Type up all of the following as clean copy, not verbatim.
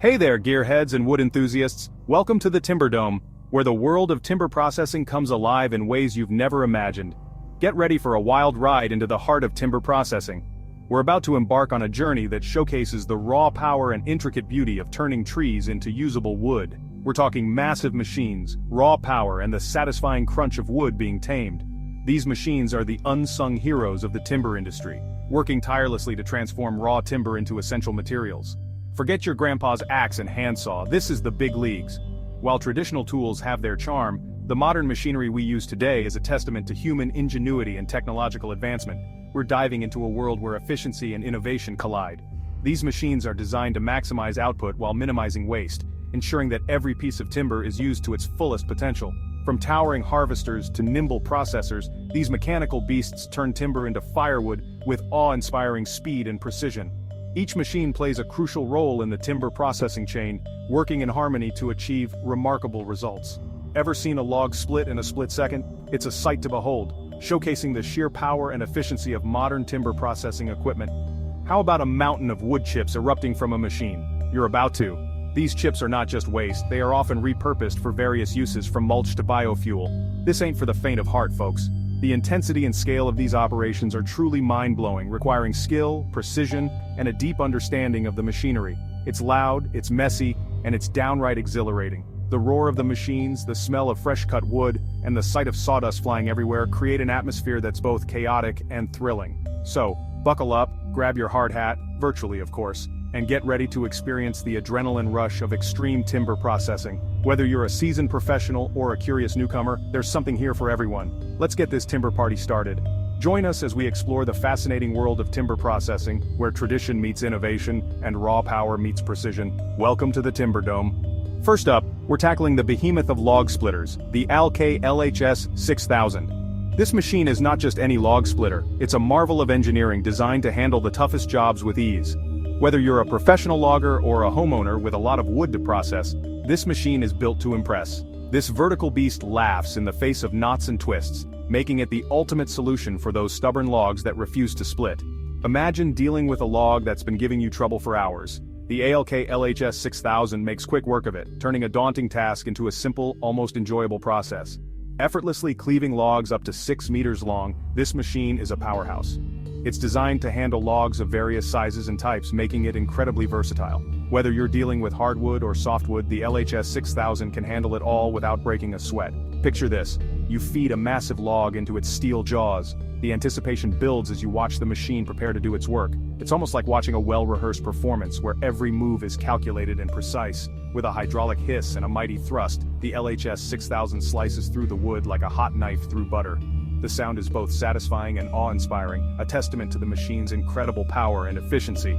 Hey there, gearheads and wood enthusiasts. Welcome to the Timber Dome, where the world of timber processing comes alive in ways you've never imagined. Get ready for a wild ride into the heart of timber processing. We're about to embark on a journey that showcases the raw power and intricate beauty of turning trees into usable wood. We're talking massive machines, raw power, and the satisfying crunch of wood being tamed. These machines are the unsung heroes of the timber industry, working tirelessly to transform raw timber into essential materials. Forget your grandpa's axe and handsaw, this is the big leagues. While traditional tools have their charm, the modern machinery we use today is a testament to human ingenuity and technological advancement. We're diving into a world where efficiency and innovation collide. These machines are designed to maximize output while minimizing waste, ensuring that every piece of timber is used to its fullest potential. From towering harvesters to nimble processors, these mechanical beasts turn timber into firewood with awe-inspiring speed and precision. Each machine plays a crucial role in the timber processing chain, working in harmony to achieve remarkable results. Ever seen a log split in a split second? It's a sight to behold, showcasing the sheer power and efficiency of modern timber processing equipment. How about a mountain of wood chips erupting from a machine? You're about to. These chips are not just waste, they are often repurposed for various uses from mulch to biofuel. This ain't for the faint of heart, folks. The intensity and scale of these operations are truly mind-blowing, requiring skill, precision, and a deep understanding of the machinery. It's loud, it's messy, and it's downright exhilarating. The roar of the machines, the smell of fresh-cut wood, and the sight of sawdust flying everywhere create an atmosphere that's both chaotic and thrilling. So, buckle up, grab your hard hat, virtually of course, and get ready to experience the adrenaline rush of extreme timber processing. Whether you're a seasoned professional or a curious newcomer, there's something here for everyone. Let's get this timber party started. Join us as we explore the fascinating world of timber processing, where tradition meets innovation and raw power meets precision. Welcome to the Timber Dome. First up, we're tackling the behemoth of log splitters, the LK-LHS 6000. This machine is not just any log splitter, it's a marvel of engineering designed to handle the toughest jobs with ease. Whether you're a professional logger or a homeowner with a lot of wood to process, this machine is built to impress. This vertical beast laughs in the face of knots and twists, making it the ultimate solution for those stubborn logs that refuse to split. Imagine dealing with a log that's been giving you trouble for hours. The ALK-LHS 6000 makes quick work of it, turning a daunting task into a simple, almost enjoyable process. Effortlessly cleaving logs up to 6 meters long, this machine is a powerhouse. It's designed to handle logs of various sizes and types, making it incredibly versatile. Whether you're dealing with hardwood or softwood, the LHS 6000 can handle it all without breaking a sweat. Picture this. You feed a massive log into its steel jaws. The anticipation builds as you watch the machine prepare to do its work. It's almost like watching a well-rehearsed performance where every move is calculated and precise. With a hydraulic hiss and a mighty thrust, the LHS 6000 slices through the wood like a hot knife through butter. The sound is both satisfying and awe-inspiring, a testament to the machine's incredible power and efficiency.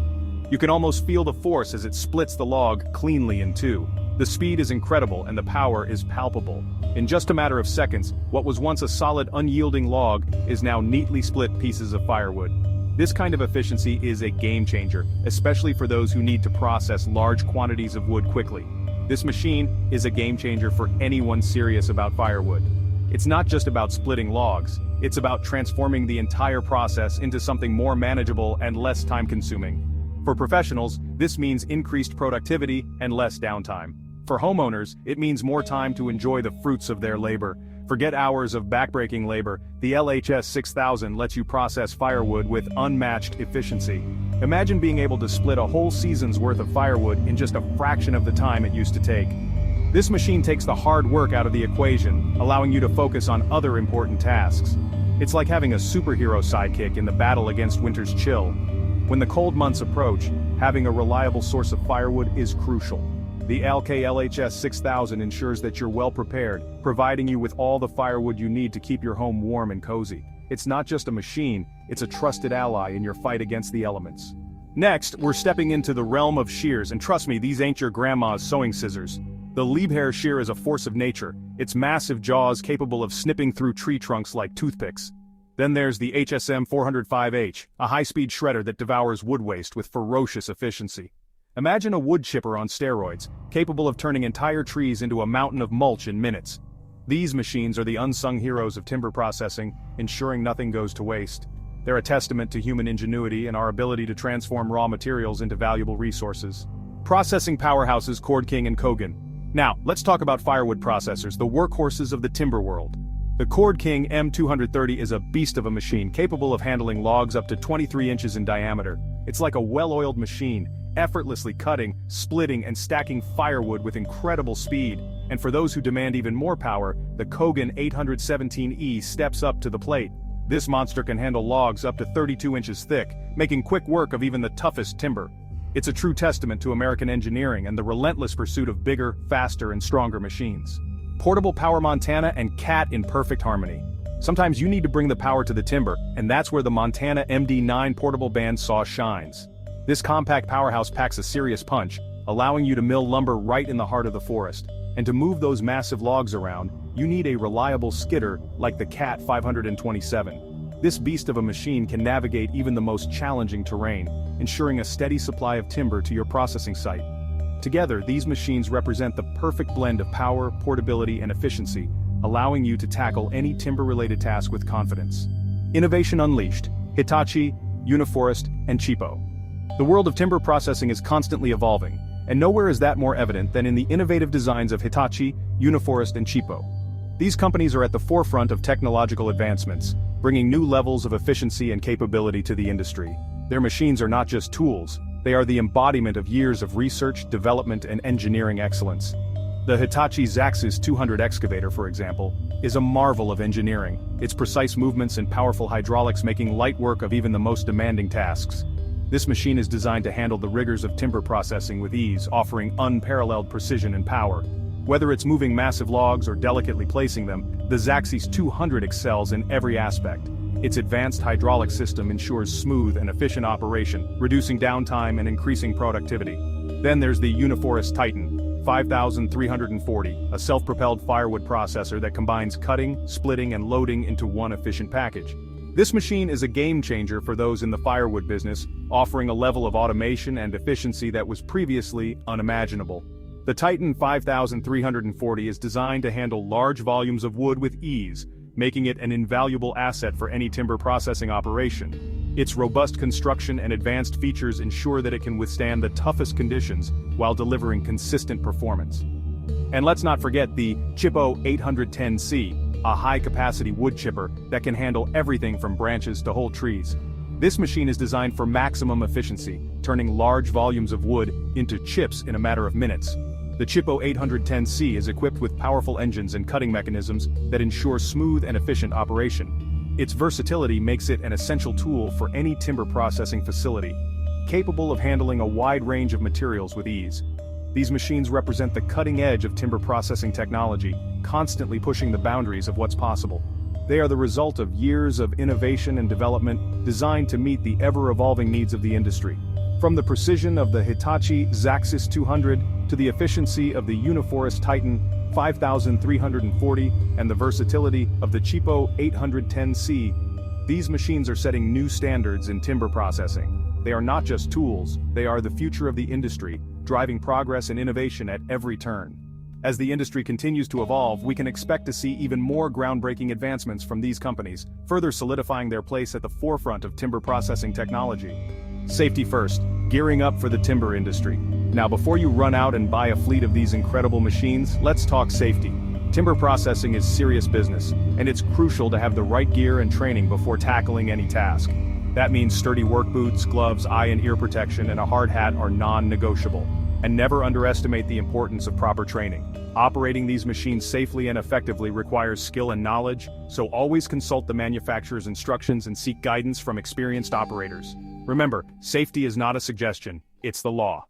You can almost feel the force as it splits the log cleanly in two. The speed is incredible and the power is palpable. In just a matter of seconds, what was once a solid, unyielding log is now neatly split pieces of firewood. This kind of efficiency is a game-changer, especially for those who need to process large quantities of wood quickly. This machine is a game-changer for anyone serious about firewood. It's not just about splitting logs, it's about transforming the entire process into something more manageable and less time-consuming. For professionals, this means increased productivity and less downtime. For homeowners, it means more time to enjoy the fruits of their labor. Forget hours of backbreaking labor, the LHS 6000 lets you process firewood with unmatched efficiency. Imagine being able to split a whole season's worth of firewood in just a fraction of the time it used to take. This machine takes the hard work out of the equation, allowing you to focus on other important tasks. It's like having a superhero sidekick in the battle against winter's chill. When the cold months approach, having a reliable source of firewood is crucial. The LK-LHS 6000 ensures that you're well prepared, providing you with all the firewood you need to keep your home warm and cozy. It's not just a machine, it's a trusted ally in your fight against the elements. Next, we're stepping into the realm of shears, and trust me, these ain't your grandma's sewing scissors. The Liebherr shear is a force of nature, its massive jaws capable of snipping through tree trunks like toothpicks. Then there's the HSM 405H, a high-speed shredder that devours wood waste with ferocious efficiency. Imagine a wood chipper on steroids, capable of turning entire trees into a mountain of mulch in minutes. These machines are the unsung heroes of timber processing, ensuring nothing goes to waste. They're a testament to human ingenuity and our ability to transform raw materials into valuable resources. Processing powerhouses Cord King and Cogan. Now, let's talk about firewood processors, the workhorses of the timber world. The Cord King M230 is a beast of a machine capable of handling logs up to 23 inches in diameter. It's like a well-oiled machine, effortlessly cutting, splitting, and stacking firewood with incredible speed. And for those who demand even more power, the Cogan 817E steps up to the plate. This monster can handle logs up to 32 inches thick, making quick work of even the toughest timber. It's a true testament to American engineering and the relentless pursuit of bigger, faster, and stronger machines. Portable power Montana and Cat in perfect harmony. Sometimes you need to bring the power to the timber, and that's where the Montana MD9 portable bandsaw shines. This compact powerhouse packs a serious punch, allowing you to mill lumber right in the heart of the forest. And to move those massive logs around, you need a reliable skidder like the Cat 527. This beast of a machine can navigate even the most challenging terrain, ensuring a steady supply of timber to your processing site. Together, these machines represent the perfect blend of power, portability, and efficiency, allowing you to tackle any timber-related task with confidence. Innovation unleashed: Hitachi, Uniforest, and Chipo. The world of timber processing is constantly evolving, and nowhere is that more evident than in the innovative designs of Hitachi, Uniforest, and Chipo. These companies are at the forefront of technological advancements, bringing new levels of efficiency and capability to the industry. Their machines are not just tools, they are the embodiment of years of research, development, and engineering excellence. The Hitachi Zaxis 200 excavator, for example, is a marvel of engineering, its precise movements and powerful hydraulics making light work of even the most demanding tasks. This machine is designed to handle the rigors of timber processing with ease, offering unparalleled precision and power. Whether it's moving massive logs or delicately placing them, the Zaxis 200 excels in every aspect. Its advanced hydraulic system ensures smooth and efficient operation, reducing downtime and increasing productivity. Then there's the Uniforest Titan 5340, a self-propelled firewood processor that combines cutting, splitting, and loading into one efficient package. This machine is a game-changer for those in the firewood business, offering a level of automation and efficiency that was previously unimaginable. The Titan 5340 is designed to handle large volumes of wood with ease, making it an invaluable asset for any timber processing operation. Its robust construction and advanced features ensure that it can withstand the toughest conditions while delivering consistent performance. And let's not forget the Chipo 810C, a high-capacity wood chipper that can handle everything from branches to whole trees. This machine is designed for maximum efficiency, turning large volumes of wood into chips in a matter of minutes. The Chipo 810C is equipped with powerful engines and cutting mechanisms that ensure smooth and efficient operation. Its versatility makes it an essential tool for any timber processing facility, capable of handling a wide range of materials with ease. These machines represent the cutting edge of timber processing technology, constantly pushing the boundaries of what's possible. They are the result of years of innovation and development designed to meet the ever-evolving needs of the industry. From the precision of the Hitachi Zaxis 200 to the efficiency of the Uniforest Titan 5340 and the versatility of the Chipo 810C, these machines are setting new standards in timber processing. They are not just tools, they are the future of the industry, driving progress and innovation at every turn. As the industry continues to evolve, we can expect to see even more groundbreaking advancements from these companies, further solidifying their place at the forefront of timber processing technology. Safety first, gearing up for the timber industry. Now, before you run out and buy a fleet of these incredible machines, let's talk safety. Timber processing is serious business, and it's crucial to have the right gear and training before tackling any task. That means sturdy work boots, gloves, eye and ear protection, and a hard hat are non-negotiable. And never underestimate the importance of proper training. Operating these machines safely and effectively requires skill and knowledge, so always consult the manufacturer's instructions and seek guidance from experienced operators. Remember, safety is not a suggestion, it's the law.